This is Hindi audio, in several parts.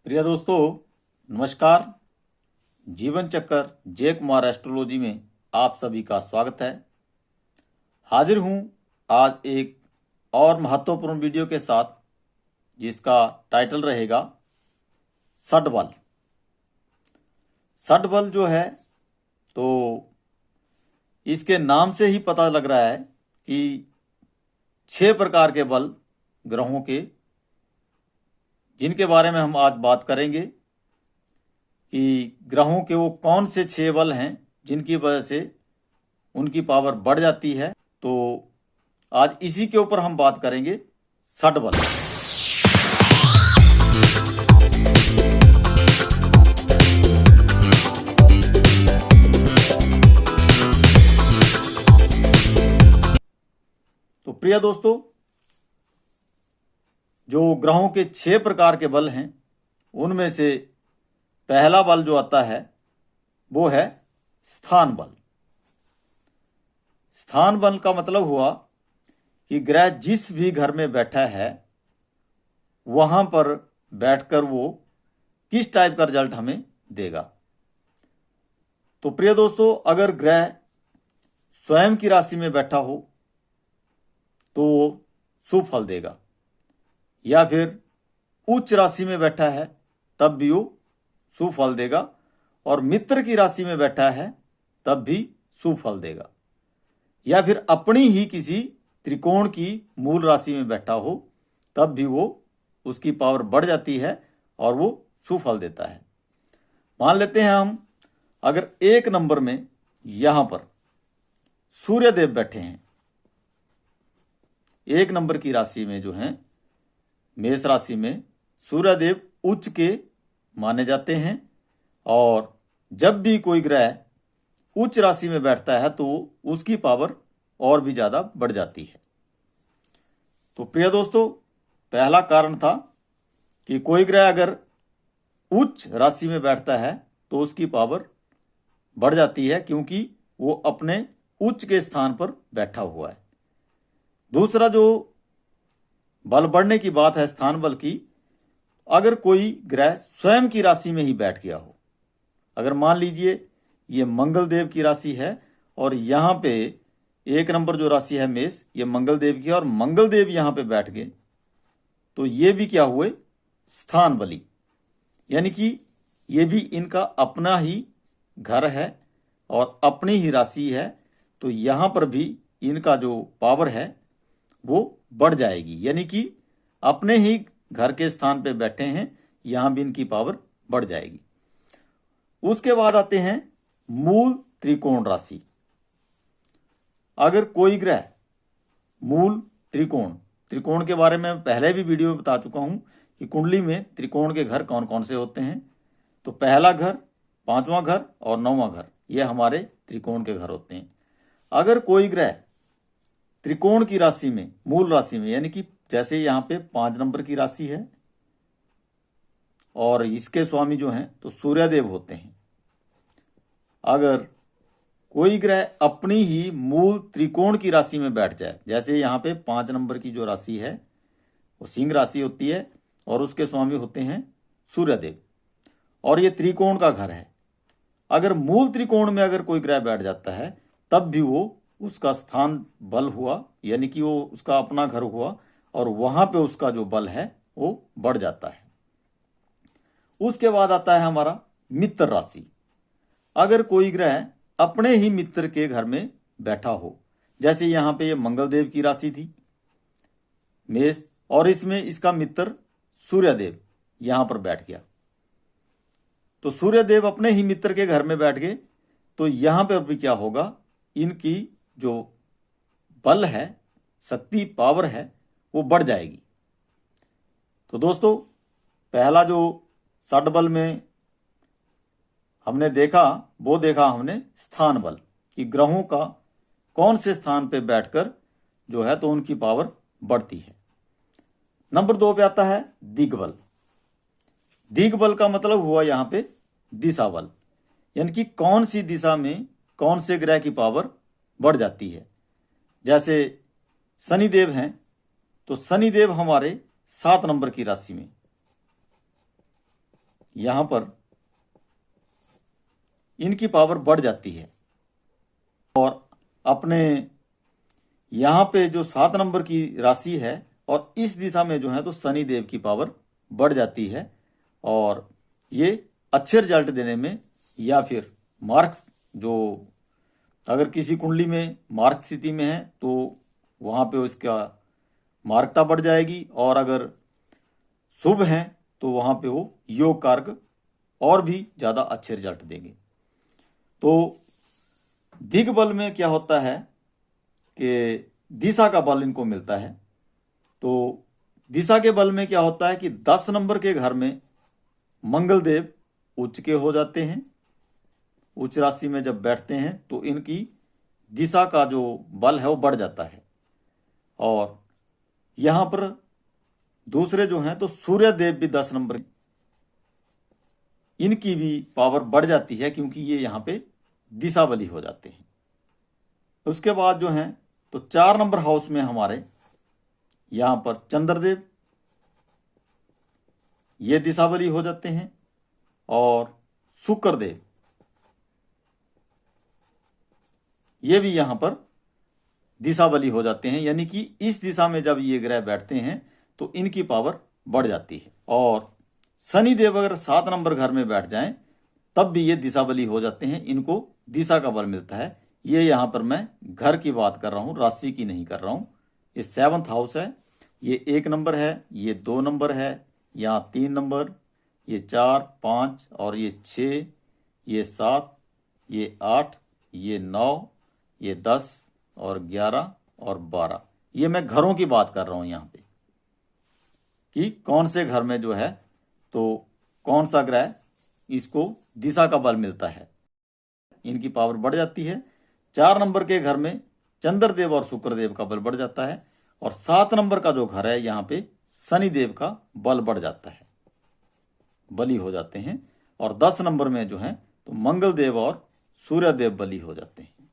प्रिय दोस्तों, नमस्कार। जीवन चक्कर जय कुमार एस्ट्रोलॉजी में आप सभी का स्वागत है। हाजिर हूं आज एक और महत्वपूर्ण वीडियो के साथ, जिसका टाइटल रहेगा षटबल। षटबल जो है, तो इसके नाम से ही पता लग रहा है कि 6 प्रकार के बल ग्रहों के, जिनके बारे में हम आज बात करेंगे कि ग्रहों के वो कौन से 6 बल हैं जिनकी वजह से उनकी पावर बढ़ जाती है। तो आज इसी के ऊपर हम बात करेंगे, षटबल। तो प्रिय दोस्तों, जो ग्रहों के 6 प्रकार के बल हैं, उनमें से पहला बल जो आता है वो है स्थान बल। स्थान बल का मतलब हुआ कि ग्रह जिस भी घर में बैठा है वहां पर बैठकर वो किस टाइप का रिजल्ट हमें देगा। तो प्रिय दोस्तों, अगर ग्रह स्वयं की राशि में बैठा हो तो वो शुभ फल देगा, या फिर उच्च राशि में बैठा है तब भी वो शुभ फल देगा, और मित्र की राशि में बैठा है तब भी शुभ फल देगा, या फिर अपनी ही किसी त्रिकोण की मूल राशि में बैठा हो तब भी वो उसकी पावर बढ़ जाती है और वो शुभ फल देता है। मान लेते हैं हम, अगर 1 नंबर में यहां पर सूर्यदेव बैठे हैं, 1 नंबर की राशि में जो हैं, मेष राशि में सूर्यदेव उच्च के माने जाते हैं, और जब भी कोई ग्रह उच्च राशि में बैठता है तो उसकी पावर और भी ज्यादा बढ़ जाती है। तो प्रिय दोस्तों, पहला कारण था कि कोई ग्रह अगर उच्च राशि में बैठता है तो उसकी पावर बढ़ जाती है, क्योंकि वो अपने उच्च के स्थान पर बैठा हुआ है। दूसरा जो बल बढ़ने की बात है स्थान बल की, अगर कोई ग्रह स्वयं की राशि में ही बैठ गया हो। अगर मान लीजिए ये मंगल देव की राशि है और यहां पे 1 नंबर जो राशि है मेष, ये मंगल देव की है, और मंगल देव यहां पे बैठ गए, तो ये भी क्या हुए, स्थान बली। यानी कि ये भी इनका अपना ही घर है और अपनी ही राशि है, तो यहां पर भी इनका जो पावर है वो बढ़ जाएगी। यानी कि अपने ही घर के स्थान पे बैठे हैं, यहां भी इनकी पावर बढ़ जाएगी। उसके बाद आते हैं मूल त्रिकोण राशि। अगर कोई ग्रह मूल त्रिकोण के बारे में पहले भी वीडियो में बता चुका हूं कि कुंडली में त्रिकोण के घर कौन कौन से होते हैं। तो पहला घर, 5वां घर और 9वां घर, ये हमारे त्रिकोण के घर होते हैं। अगर कोई ग्रह त्रिकोण की राशि में, मूल राशि में, यानी कि जैसे यहां पे 5 नंबर की राशि है और इसके स्वामी जो हैं तो सूर्यदेव होते हैं। अगर कोई ग्रह अपनी ही मूल त्रिकोण की राशि में बैठ जाए, जैसे यहां पे 5 नंबर की जो राशि है वो सिंह राशि होती है और उसके स्वामी होते हैं सूर्यदेव, और ये त्रिकोण का घर है। अगर मूल त्रिकोण में अगर कोई ग्रह बैठ जाता है तब भी वो उसका स्थान बल हुआ, यानी कि वो उसका अपना घर हुआ, और वहां पे उसका जो बल है वो बढ़ जाता है। उसके बाद आता है हमारा मित्र राशि। अगर कोई ग्रह अपने ही मित्र के घर में बैठा हो, जैसे यहां पे ये मंगल देव की राशि थी मेष, और इसमें इसका मित्र सूर्यदेव यहां पर बैठ गया, तो सूर्यदेव अपने ही मित्र के घर में बैठ गए, तो यहां पर भी क्या होगा, इनकी जो बल है, शक्ति, पावर है, वो बढ़ जाएगी। तो दोस्तों, पहला जो षटबल में हमने देखा, वो देखा हमने स्थान बल, कि ग्रहों का कौन से स्थान पे बैठकर जो है तो उनकी पावर बढ़ती है। नंबर 2 पे आता है दिग्बल। दिग्बल का मतलब हुआ यहां पे दिशा बल, यानी कि कौन सी दिशा में कौन से ग्रह की पावर बढ़ जाती है। जैसे शनिदेव हैं, तो शनिदेव हमारे 7 नंबर की राशि में, यहां पर इनकी पावर बढ़ जाती है। और अपने यहां पे जो 7 नंबर की राशि है और इस दिशा में जो है तो शनि देव की पावर बढ़ जाती है, और ये अच्छे रिजल्ट देने में या फिर मार्क्स जो अगर किसी कुंडली में मार्क स्थिति में है तो वहां पे उसका मार्कता बढ़ जाएगी, और अगर शुभ है तो वहां पे वो योग कारक और भी ज्यादा अच्छे रिजल्ट देंगे। तो दिग्बल में क्या होता है कि दिशा का बल इनको मिलता है। तो दिशा के बल में क्या होता है कि 10 नंबर के घर में मंगल देव उच्च के हो जाते हैं। उच्च राशि में जब बैठते हैं तो इनकी दिशा का जो बल है वो बढ़ जाता है। और यहां पर दूसरे जो हैं तो सूर्य देव भी 10 नंबर, इनकी भी पावर बढ़ जाती है क्योंकि ये यहां पे दिशा बली हो जाते हैं। उसके बाद जो हैं तो 4 नंबर हाउस में हमारे यहां पर चंद्रदेव ये दिशा बली हो जाते हैं, और शुक्रदेव ये भी यहां पर दिशा बली हो जाते हैं। यानी कि इस दिशा में जब ये ग्रह बैठते हैं तो इनकी पावर बढ़ जाती है। और शनि देव अगर 7 नंबर घर में बैठ जाएं तब भी ये दिशा बली हो जाते हैं, इनको दिशा का बल मिलता है। ये यहां पर मैं घर की बात कर रहा हूं, राशि की नहीं कर रहा हूं। ये 7th हाउस है, ये 1 नंबर है, ये 2 नंबर है, यहाँ 3 नंबर, ये 4, 5 और ये 6, ये 7, ये 8, ये 9, ये 10 और 11 और 12। ये मैं घरों की बात कर रहा हूं यहाँ पे कि कौन से घर में जो है तो कौन सा ग्रह इसको दिशा का बल मिलता है, इनकी पावर बढ़ जाती है। 4 नंबर के घर में चंद्रदेव और शुक्रदेव का बल बढ़ जाता है, और 7 नंबर का जो घर है यहाँ पे शनिदेव का बल बढ़ जाता है, बली हो जाते हैं। और 10 नंबर में जो है तो मंगल देव और सूर्यदेव बली हो जाते हैं।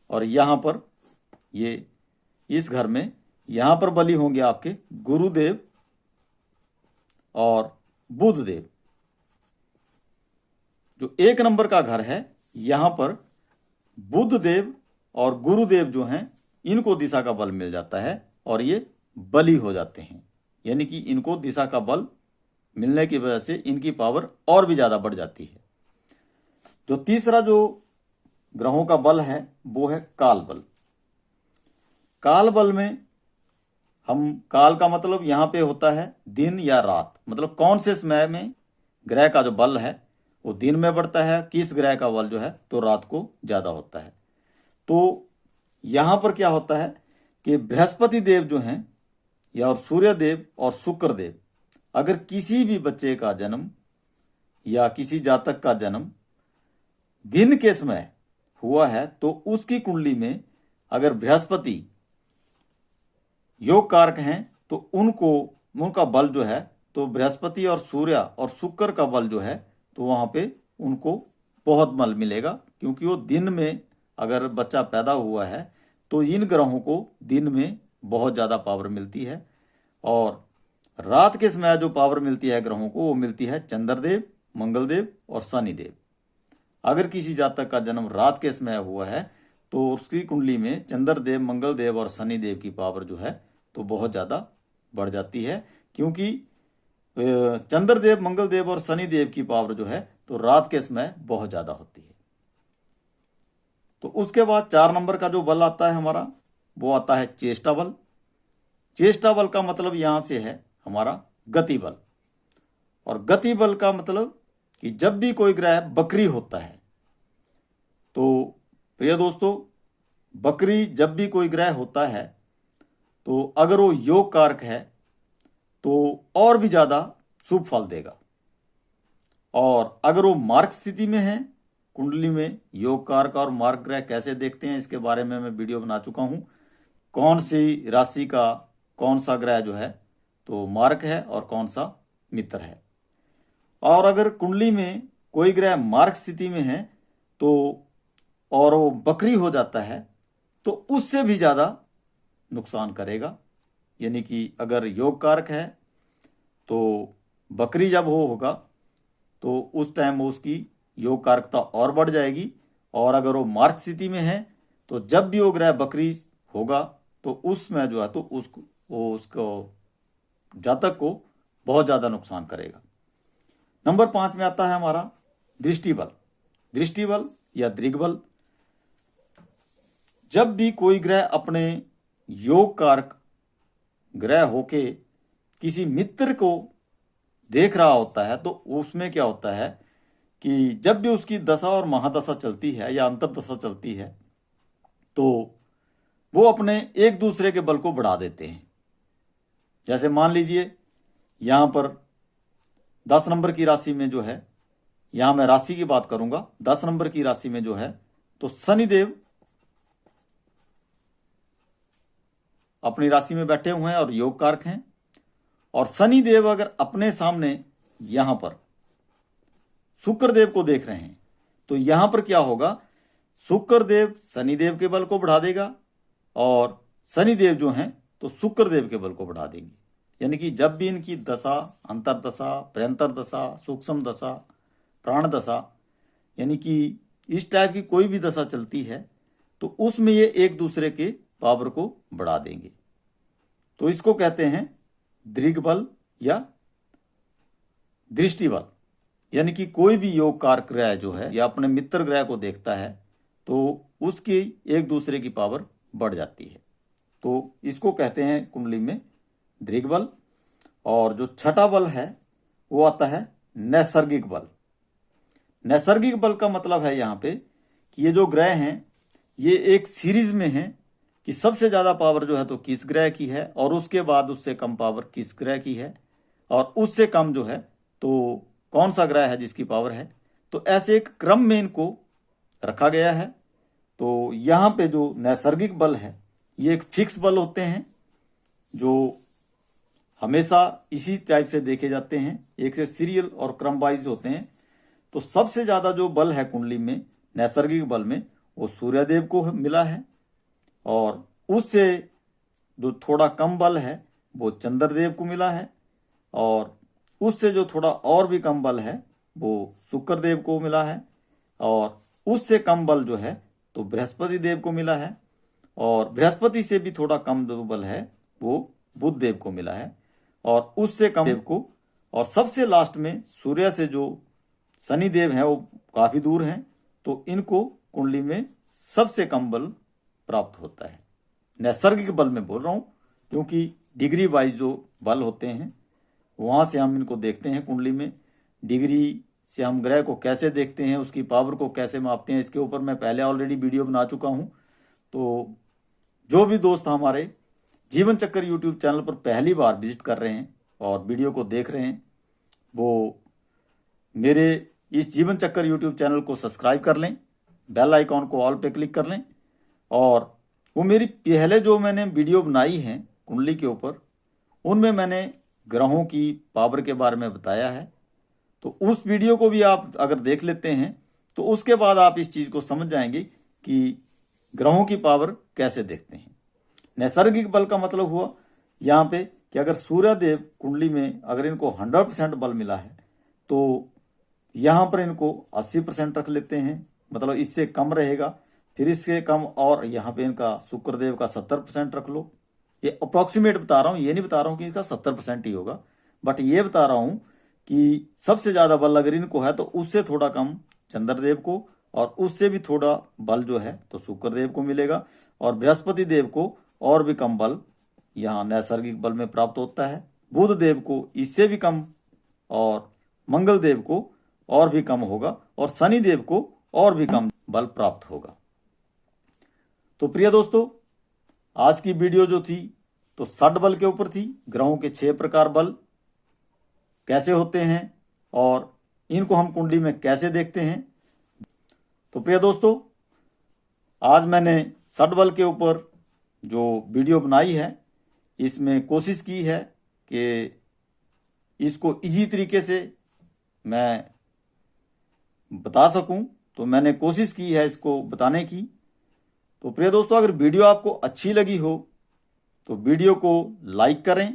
और यहां पर ये इस घर में यहां पर बली होंगे आपके गुरुदेव और बुधदेव। जो 1 नंबर का घर है यहां पर बुधदेव और गुरुदेव जो हैं इनको दिशा का बल मिल जाता है और ये बली हो जाते हैं। यानी कि इनको दिशा का बल मिलने की वजह से इनकी पावर और भी ज्यादा बढ़ जाती है। जो तीसरा जो ग्रहों का बल है वो है काल बल। काल बल में हम काल का मतलब यहां पे होता है दिन या रात, मतलब कौन से समय में ग्रह का जो बल है वो दिन में बढ़ता है, किस ग्रह का बल जो है तो रात को ज्यादा होता है। तो यहां पर क्या होता है कि बृहस्पति देव जो हैं या और सूर्य देव और शुक्र देव, अगर किसी भी बच्चे का जन्म या किसी जातक का जन्म दिन के समय हुआ है तो उसकी कुंडली में अगर बृहस्पति योग कारक हैं तो उनका बल जो है तो बृहस्पति और सूर्य और शुक्र का बल जो है तो वहां पे उनको बहुत बल मिलेगा, क्योंकि वो दिन में अगर बच्चा पैदा हुआ है तो इन ग्रहों को दिन में बहुत ज़्यादा पावर मिलती है। और रात के समय जो पावर मिलती है ग्रहों को वो मिलती है चंद्रदेव, मंगलदेव और शनिदेव। अगर किसी जातक का जन्म रात के समय हुआ है तो उसकी कुंडली में चंद्रदेव, मंगलदेव और शनिदेव की पावर जो है तो बहुत ज़्यादा बढ़ जाती है, क्योंकि चंद्रदेव, मंगलदेव और शनिदेव की पावर जो है तो रात के समय बहुत ज़्यादा होती है। तो उसके बाद 4 नंबर का जो बल आता है हमारा वो आता है चेष्टा बल। चेष्टा बल का मतलब यहां से है हमारा गति बल, और गति बल का मतलब कि जब भी कोई ग्रह बकरी होता है तो प्रिय दोस्तों, बकरी जब भी कोई ग्रह होता है तो अगर वो योग कारक है तो और भी ज्यादा शुभ फल देगा। और अगर वो मार्ग स्थिति में है कुंडली में, योग कारक और मार्ग ग्रह कैसे देखते हैं इसके बारे में मैं वीडियो बना चुका हूं। कौन सी राशि का कौन सा ग्रह जो है तो मार्ग है और कौन सा मित्र है। और अगर कुंडली में कोई ग्रह मार्ग स्थिति में है तो और वो बकरी हो जाता है तो उससे भी ज्यादा नुकसान करेगा। यानी कि अगर योग कारक है तो बकरी जब होगा तो उस टाइम वो उसकी योग कारकता और बढ़ जाएगी। और अगर वो मार्ग स्थिति में है तो जब भी वो ग्रह बकरी होगा तो उसमें जो है तो उसको जातक को बहुत ज़्यादा नुकसान करेगा। नंबर 5 में आता है हमारा दृष्टि बल। दृष्टि बल या दृग्बल, जब भी कोई ग्रह अपने योग कारक ग्रह होके किसी मित्र को देख रहा होता है तो उसमें क्या होता है कि जब भी उसकी दशा और महादशा चलती है या अंतर्दशा चलती है तो वो अपने एक दूसरे के बल को बढ़ा देते हैं। जैसे मान लीजिए यहाँ पर 10 नंबर की राशि में जो है, यहाँ मैं राशि की बात करूंगा, 10 नंबर की राशि में जो है तो शनिदेव अपनी राशि में बैठे हुए हैं और योग कारक हैं। और शनिदेव अगर अपने सामने यहां पर शुक्रदेव को देख रहे हैं तो यहां पर क्या होगा, शुक्रदेव शनिदेव के बल को बढ़ा देगा और शनिदेव जो हैं तो शुक्रदेव के बल को बढ़ा देंगे। यानी कि जब भी इनकी दशा, अंतरदशा, प्रयंतर दशा, सूक्ष्म दशा, प्राण दशा, यानी कि इस टाइप की कोई भी दशा चलती है तो उसमें ये एक दूसरे के पावर को बढ़ा देंगे। तो इसको कहते हैं दृग्बल या दृष्टि बल। यानी कि कोई भी योग कारक ग्रह जो है या अपने मित्र ग्रह को देखता है तो उसकी एक दूसरे की पावर बढ़ जाती है। तो इसको कहते हैं कुंडली में दृग्बल। और जो छठा बल है वो आता है नैसर्गिक बल। नैसर्गिक बल का मतलब है यहाँ पे कि ये जो ग्रह हैं ये एक सीरीज में हैं कि सबसे ज़्यादा पावर जो है तो किस ग्रह की है और उसके बाद उससे कम पावर किस ग्रह की है और उससे कम जो है तो कौन सा ग्रह है जिसकी पावर है। तो ऐसे एक क्रम में इनको रखा गया है। तो यहाँ पे जो नैसर्गिक बल है ये एक फिक्स बल होते हैं जो हमेशा इसी टाइप से देखे जाते हैं, एक से सीरियल और क्रम वाइज होते हैं। तो सबसे ज़्यादा जो बल है कुंडली में नैसर्गिक बल में वो सूर्यदेव को मिला है और उससे जो थोड़ा कम बल है वो चंद्रदेव को मिला है और उससे जो थोड़ा और भी कम बल है वो शुक्रदेव को मिला है और उससे कम बल जो है तो बृहस्पति देव को मिला है और बृहस्पति से भी थोड़ा कम जो बल है वो बुध देव को मिला है और उससे कम देव को। और सबसे लास्ट में सूर्य से जो शनि देव हैं वो काफी दूर हैं तो इनको कुंडली में सबसे कम बल प्राप्त होता है। नैसर्गिक बल में बोल रहा हूं क्योंकि डिग्री वाइज जो बल होते हैं वहां से हम इनको देखते हैं। कुंडली में डिग्री से हम ग्रह को कैसे देखते हैं, उसकी पावर को कैसे मापते हैं, इसके ऊपर मैं पहले ऑलरेडी वीडियो बना चुका हूं। तो जो भी दोस्त हमारे जीवन चक्कर यूट्यूब चैनल पर पहली बार विजिट कर रहे हैं और वीडियो को देख रहे हैं वो मेरे इस जीवन चक्कर यूट्यूब चैनल को सब्सक्राइब कर लें, बेल आइकॉन को ऑल पे क्लिक कर लें और वो मेरी पहले जो मैंने वीडियो बनाई है कुंडली के ऊपर उनमें मैंने ग्रहों की पावर के बारे में बताया है। तो उस वीडियो को भी आप अगर देख लेते हैं तो उसके बाद आप इस चीज़ को समझ जाएंगे कि ग्रहों की पावर कैसे देखते हैं। नैसर्गिक बल का मतलब हुआ यहाँ पे कि अगर सूर्यदेव कुंडली में अगर इनको 100% बल मिला है तो यहाँ पर इनको 80% रख लेते हैं, मतलब इससे कम रहेगा, फिर इससे कम और यहाँ पे इनका शुक्रदेव का 70% रख लो। ये अप्रोक्सीमेट बता रहा हूँ, ये नहीं बता रहा हूँ कि इसका 70% ही होगा, बट ये बता रहा हूँ कि सबसे ज़्यादा बल अगर इनको है तो उससे थोड़ा कम चंद्रदेव को और उससे भी थोड़ा बल जो है तो शुक्रदेव को मिलेगा और बृहस्पति देव को और भी कम बल यहाँ नैसर्गिक बल में प्राप्त होता है। बुध देव को इससे भी कम और मंगल देव को और भी कम होगा और शनि देव को और भी कम बल प्राप्त होगा। तो प्रिय दोस्तों आज की वीडियो जो थी तो 60 बल के ऊपर थी, ग्रहों के 6 प्रकार बल कैसे होते हैं और इनको हम कुंडली में कैसे देखते हैं। तो प्रिय दोस्तों आज मैंने 60 बल के ऊपर जो वीडियो बनाई है इसमें कोशिश की है कि इसको इजी तरीके से मैं बता सकूं, तो मैंने कोशिश की है इसको बताने की। तो प्रिय दोस्तों अगर वीडियो आपको अच्छी लगी हो तो वीडियो को लाइक करें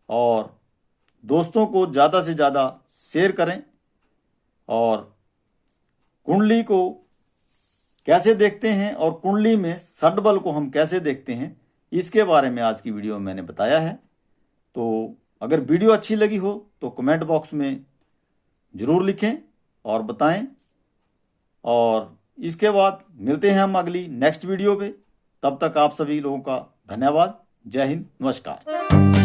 और दोस्तों को ज़्यादा से ज़्यादा शेयर करें और कुंडली को कैसे देखते हैं और कुंडली में षड्बल को हम कैसे देखते हैं, इसके बारे में आज की वीडियो में मैंने बताया है। तो अगर वीडियो अच्छी लगी हो तो कमेंट बॉक्स में ज़रूर लिखें और बताएं। और इसके बाद मिलते हैं हम अगली नेक्स्ट वीडियो पे। तब तक आप सभी लोगों का धन्यवाद। जय हिंद, नमस्कार।